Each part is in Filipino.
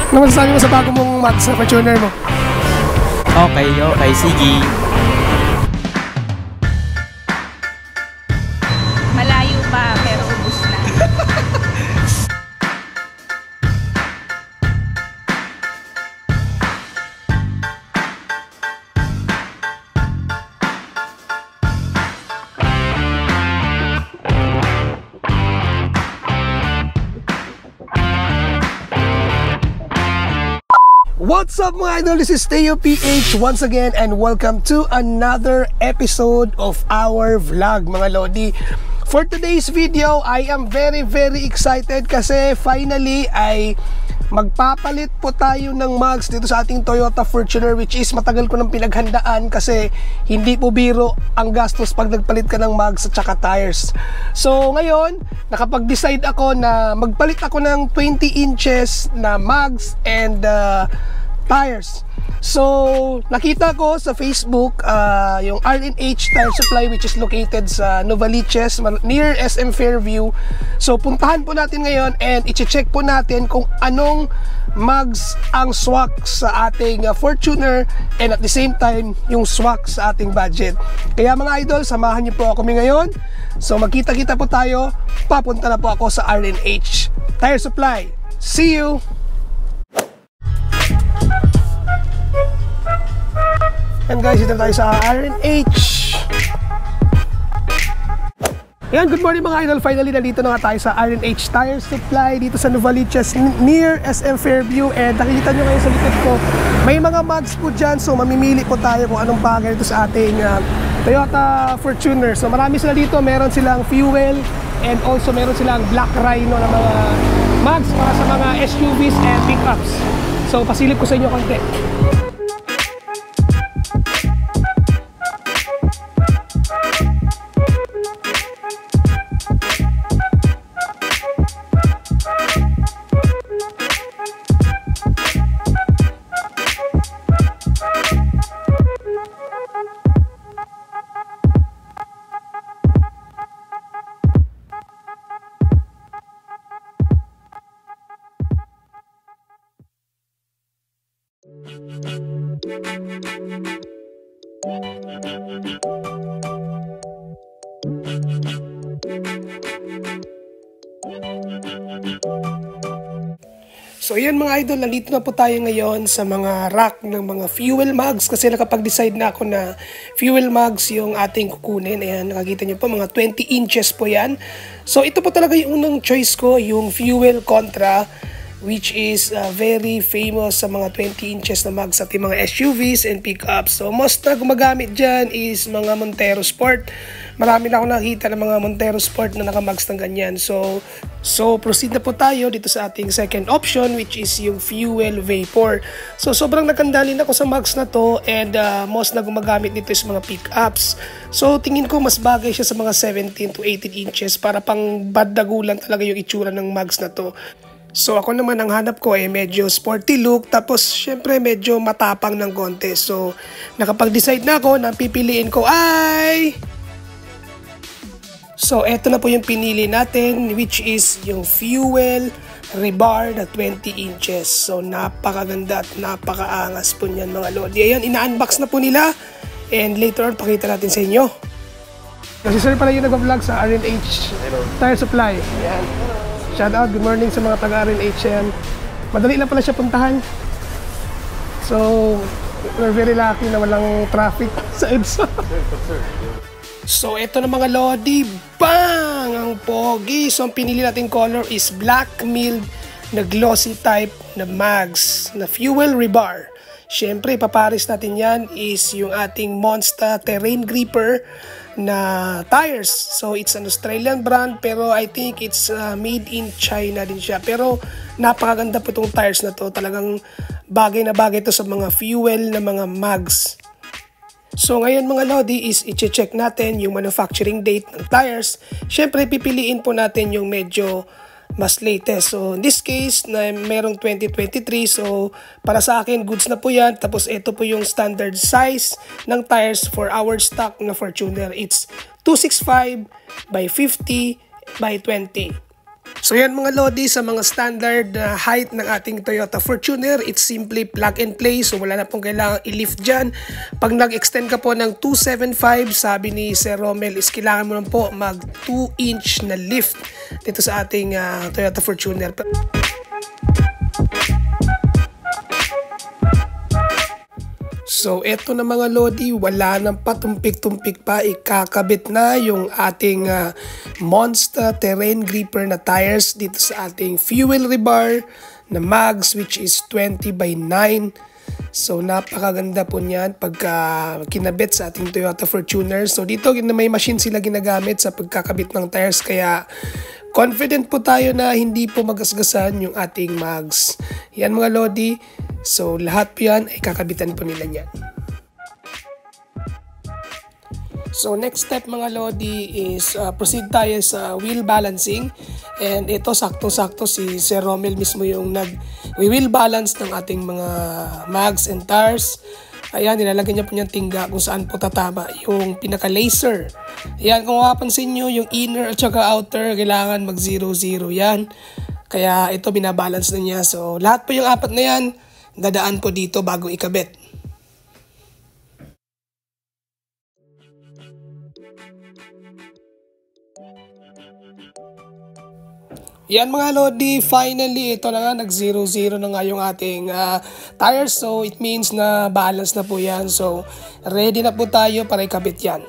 Ano masasabi mo sa bago mong mags na Fortuner mo? Okay, sige. Malayo pa, pero ubus na. What's up mga idol? This is Teo PH once again and welcome to another episode of our vlog mga Lodi. For today's video, I am very excited kasi finally ay magpapalit po tayo ng mags dito sa ating Toyota Fortuner, which is matagal ko nang pinaghandaan kasi hindi po biro ang gastos pag nagpalit ka ng mags at saka tires. So ngayon, nakapag-decide ako na magpalit ako ng 20 inches na mags and tires. So nakita ko sa Facebook yung R&H Tire Supply, which is located sa Novaliches near SM Fairview. So puntahan po natin ngayon and i-check po natin kung anong mags ang swak sa ating Fortuner and at the same time yung swak sa ating budget. Kaya mga idol, samahan niyo po ako ngayon. So magkita-kita po tayo. Papunta na po ako sa R&H Tire Supply. See you! And guys, dito tayo sa R&H. Ayan, good morning mga idol. Finally, nandito na nga tayo sa R&H Tire Supply dito sa Novaliches near SM Fairview. And nakikita nyo ngayon sa likod ko, may mga mags po dyan. So mamimili po tayo kung anong bagay dito sa ating Toyota Fortuner. So marami sila dito. Meron silang fuel and also meron silang Black Rhino na mga mags para sa mga SUVs and pickups. So pasilip ko sa inyo konti. So yun mga idol, nandito na po tayo ngayon sa mga rack ng mga fuel mags kasi nakapag-decide na ako na fuel mags yung ating kukunin. Ayan, nakakita nyo po, mga 20 inches po yan. So ito po talaga yung unang choice ko, yung Fuel Contra, which is very famous sa mga 20 inches na mags sa ating mga SUVs and pickups. So most na gumagamit dyan is mga Montero Sport. Marami na ako nakita ng mga Montero Sport na nakamags ng ganyan. So proceed na po tayo dito sa ating second option, which is yung Fuel Vapor. So sobrang nagandalin ako sa mags na to and most na gumagamit dito is mga pickups. So tingin ko mas bagay siya sa mga 17 to 18 inches para pang baddagulan talaga yung itsura ng mags na to. So ako naman ang hanap ko ay medyo sporty look, tapos syempre medyo matapang ng konti. So nakapag-decide na ako na pipiliin ko ay... So eto na po yung pinili natin, which is yung Fuel Rebar na 20 inches. So napakaganda at napakaangas po niyan mga Lodi. Ayan, ina-unbox na po nila and later on pakita natin sa inyo. Kasi sir pala yung nag-vlog sa R&H Tire Supply. Ayan. Shout out, good morning sa mga taga-R&H yan. Madali lang pala siya puntahan. So, we're very lucky na walang traffic sa EDSA. So, ito na mga Lodi. Bang! Ang pogi. So, ang pinili natin color is black milled na glossy type na mags na fuel rebar. Siyempre, ipapares natin yan is yung ating Monster Terrain Gripper na tires. So it's an Australian brand pero I think it's made in China din siya. Pero napakaganda po itong tires na to. Talagang bagay na bagay to sa mga fuel na mga mags. So ngayon mga Lodi is i-check natin yung manufacturing date ng tires. Siyempre pipiliin po natin yung medyo mas latest. So in this case na merong 2023, so para sa akin goods na po yan. Tapos ito po yung standard size ng tires for our stock na Fortuner. It's 265 by 50 by 20. So yan mga Lodi, sa mga standard height ng ating Toyota Fortuner, it's simply plug and play. So wala na pong kailangan i-lift dyan. Pag nag-extend ka po ng 275, sabi ni Sir Romel, is kailangan mo lang po mag 2-inch na lift dito sa ating Toyota Fortuner. So eto na mga Lodi, wala nang patumpik-tumpik pa, ikakabit na yung ating Monster Terrain Gripper na tires dito sa ating fuel rebar na mags, which is 20/9. So napakaganda po niyan pagka kinabit sa ating Toyota Fortuner. So dito may machine sila ginagamit sa pagkakabit ng tires, kaya confident po tayo na hindi po magasgasan yung ating mags. Yan mga Lodi. So lahat po yan ay kakabitan po nila yan. So next step mga Lodi is proceed tayo sa wheel balancing. And ito saktong-sakto si Sir Romel mismo yung nag-wheel balance ng ating mga mags and tires. Ayan, nilalagyan niya po niyang tingga kung saan po tatama yung pinaka-laser. Ayan, kung mapapansin nyo, yung inner at saka outer, kailangan mag 0-0 yan. Kaya ito binabalance na niya. So lahat po yung apat na yan, dadaan po dito bago ikabit. Yan mga Lodi, finally ito na nga, nag 0-0 na nga yung ating tires. So it means na balance na po yan. So ready na po tayo para ikabit yan.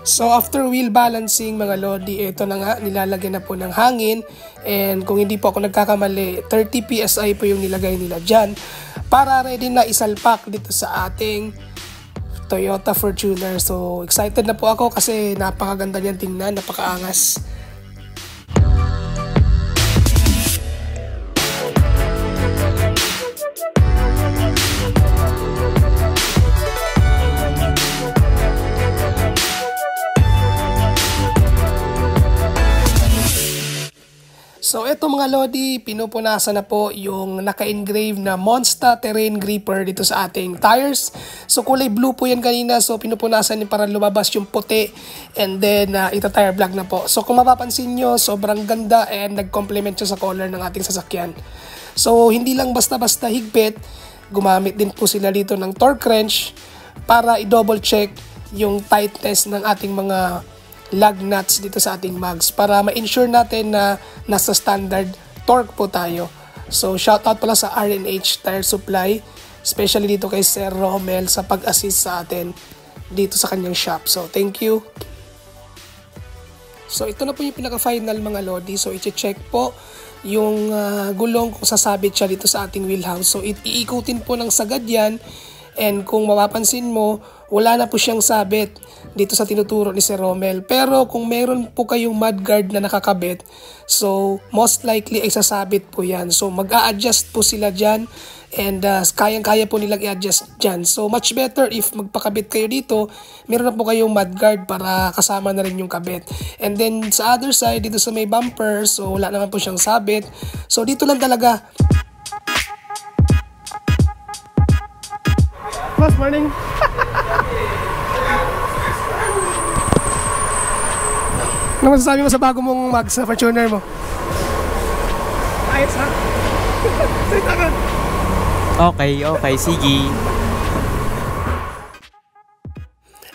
So after wheel balancing mga Lodi, ito na nga, nilalagyan na po ng hangin. And kung hindi po ako nagkakamali, 30 PSI po yung nilagay nila dyan para ready na isalpak dito sa ating Toyota Fortuner. So excited na po ako kasi napakaganda niyan tingnan, napakaangas. So eto mga Lodi, pinupunasan na po yung naka-engrave na Monster Terrain Gripper dito sa ating tires. So kulay blue po yan kanina, so pinupunasan din para lumabas yung puti, and then ita-tire black na po. So kung mapapansin nyo, sobrang ganda and nag-complement siya sa color ng ating sasakyan. So hindi lang basta-basta higpit, gumamit din po sila dito ng torque wrench para i-double check yung tightness ng ating mga lug nuts dito sa ating mags para ma-ensure natin na nasa standard torque po tayo. So shoutout pala sa R&H Tire Supply, especially dito kay Sir Romel sa pag-assist sa atin dito sa kanyang shop. So thank you. So ito na po yung pinaka-final mga Lodi. So i-check po yung gulong kung sasabit siya dito sa ating wheelhouse. So iikutin po ng sagad yan. And kung mapapansin mo, wala na po siyang sabit dito sa tinuturo ni Sir Romel. Pero kung meron po kayong mudguard na nakakabit, so most likely ay sasabit po yan. So mag-a-adjust po sila dyan, and kayang-kaya po nilang i-adjust dyan. So much better if magpakabit kayo dito, meron na po kayong mudguard para kasama na rin yung kabit. And then sa other side, dito sa may bumper, so wala naman po siyang sabit. So dito lang talaga. Boss, morning. Ano masasabi mo sa bago mong mag sa Fortuner mo? Ayos ha? Okay, sige.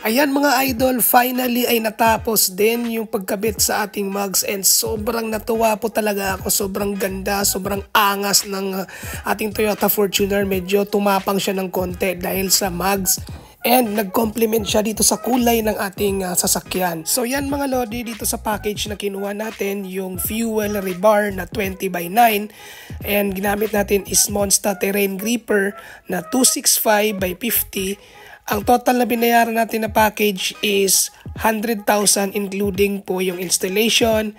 Ayan mga idol, finally ay natapos din yung pagkabit sa ating mugs, and sobrang natuwa po talaga ako. Sobrang ganda, sobrang angas ng ating Toyota Fortuner. Medyo tumapang siya ng konti dahil sa mugs, and nag-complement siya dito sa kulay ng ating sasakyan. So yan mga Lodi, dito sa package na kinuha natin, yung fuel rebar na 20/9, and ginamit natin is Monster Terrain Gripper na 265/50. Ang total na binayaran natin na package is 100,000, including po yung installation,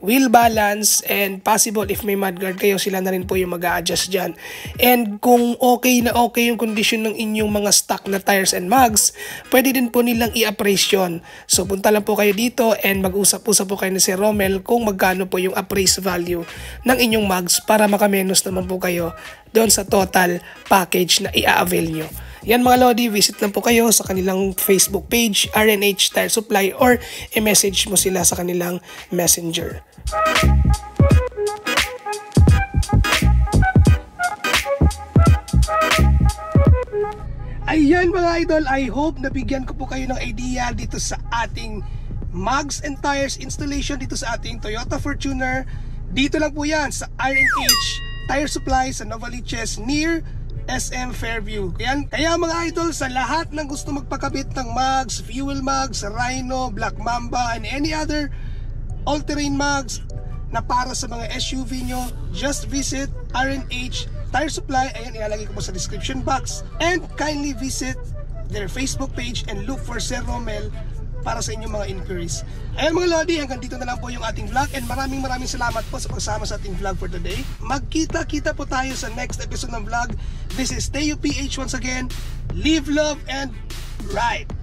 wheel balance, and possible if may mudguard kayo, sila na rin po yung mag-a-adjust dyan. And kung okay na okay yung condition ng inyong mga stock na tires and mugs, pwede din po nilang i-appraise yun. So punta lang po kayo dito and mag-usap-usap po kayo ni Sir Romel kung magkano po yung appraise value ng inyong mugs para makamenos naman po kayo doon sa total package na i-avail nyo. Yan mga Lodi, visit lang po kayo sa kanilang Facebook page, RNH Tire Supply, or i-message mo sila sa kanilang messenger. Ayan mga idol, I hope nabigyan ko po kayo ng idea dito sa ating mugs and tires installation dito sa ating Toyota Fortuner. Dito lang po yan sa RNH Tire Supply sa Novaliches near SM Fairview. Kaya mga idol, sa lahat ng gusto magpakabit ng mugs, fuel mugs, Rhino, Black Mamba, and any other all-terrain mugs na para sa mga SUV nyo, just visit RNH Tire Supply. Ayan, ilalagay ko po sa description box. And kindly visit their Facebook page and look for Sir Romel para sa inyong mga inquiries. Ayan mga Lodi, hanggang dito na lang po yung ating vlog, and maraming salamat po sa pagsama sa ating vlog for today. Magkita-kita po tayo sa next episode ng vlog. This is Teo PH once again. Live, love, and ride!